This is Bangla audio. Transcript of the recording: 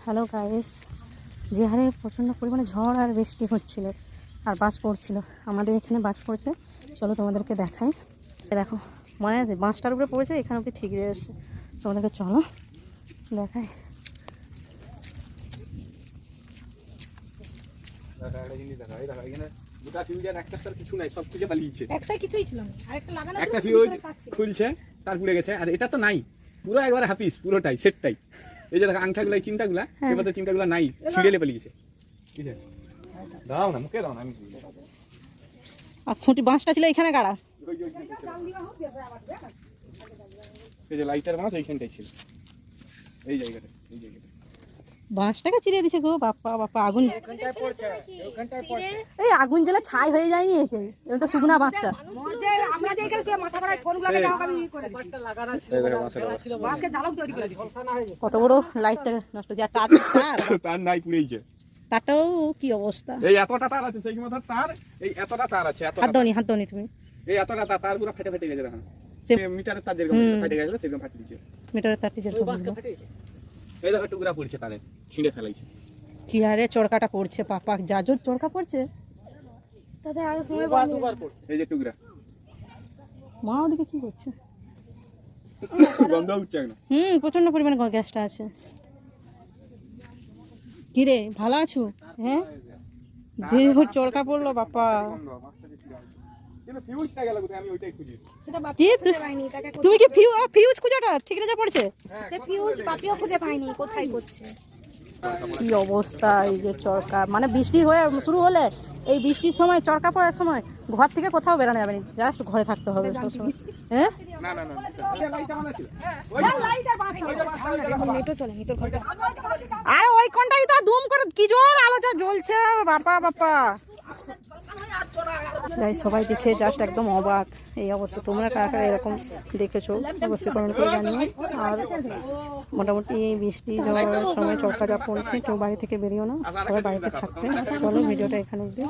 হ্যালো গাইস, যে হারে প্রচণ্ড পরিমাণে ঝড় আর বৃষ্টি হচ্ছিল আর বাজ পড়ছিল, আমাদের এখানে বাজ পড়ছে। চলো তোমাদেরকে দেখাই। দেখো, মনে আছে বাঁশটার উপরে পড়েছে, এখানে অব্দি ঠিক রয়ে এসছে। তোমাদেরকে চলো দেখাই। তার পুড়ে গেছে আর এটা তো নাই, পুরো একবারে হাফিস পুরোটাই সেটটাই। এই যে দেখো আংটাগুলা, এই চিমটাগুলা, এবার তো চিমটাগুলা নাই, ছিঁড়ে পালিয়ে গেছে। দাও না, মুখে দাও না। আমি আর খুঁটি বাঁশটা ছিল এখানে গাড়া। এই যে লাইটার বাঁশ এইখানটাই ছিল, এই জায়গাটা, এই জায়গাটা বাঁশটাকে চিড়ে দিছে গো। বাপ্পা বাপ্পা, আগুন, এই আগুন জ্বলে ছাই হয়ে যায়নি এতে? এটা তো শুকনা বাঁশটা। কত বড় লাইটটা নষ্ট, যা তার তার নাই, পুড়েইছে। তারটাও কি অবস্থা। এই এতটা তার আছে, সেই মাথার তার, এই এতটা তার আছে। হাত দাওনি তুমি। এই এতটা তার পুরো ফেটে ফেটে গেছে। দেখেন মিটারের তার যেরকম ফেটে গেছিল সেরকম ফাটি দিয়েছে। মিটারের তারটি যেরকম এই দেখো টুকরা পড়ছে, তারে ছিঁড়ে ফেলাইছে। কি আরে চড়কাটা পড়ছে পাপা, যা জোর চড়কা পড়ছে। তাতে আরো সময় এই যে টুকরা, মা ওদিকে কি করছে? গন্ধ উঠছে না। প্রচন্ড পরিমাণে গ্যাসটা আছে। কি রে, ভালো আছো? হ্যাঁ, যে চড়কা পড়লো বাপা। তুমি কি ফিউজ খুঁজাটা ঠিক রেজা পড়ছে? ফিউজ পাপিও খুঁজে পাইনি, কোথায় করছে। কি অবস্থা, এই যে চড়কা, মানে বৃষ্টি হয়ে শুরু হলে, এই বৃষ্টির সময় চড়কা পড়ার সময় ঘর থেকে কোথাও বেরোনো যাবে না, জাস্ট ঘরে থাকতে হবে সবসময়। হ্যাঁ, আরে ওই কোনটাই তো ধুম করে কি জোর আলো যা জ্বলছে বাপা বাপা। সবাই দেখে জাস্ট একদম অবাক এই অবস্থা। তোমরা কারা কারা এরকম দেখেছো অবশ্যই কমেন্ট করে জানিও। আর মোটামুটি এই বৃষ্টি ঝড়ের সময় চড়কা যা পড়ছে, কেউ বাড়ি থেকে বেরিয়েও না, সবাই বাড়িতে থাকবে। চলো ভিডিওটা এখানে অবধি।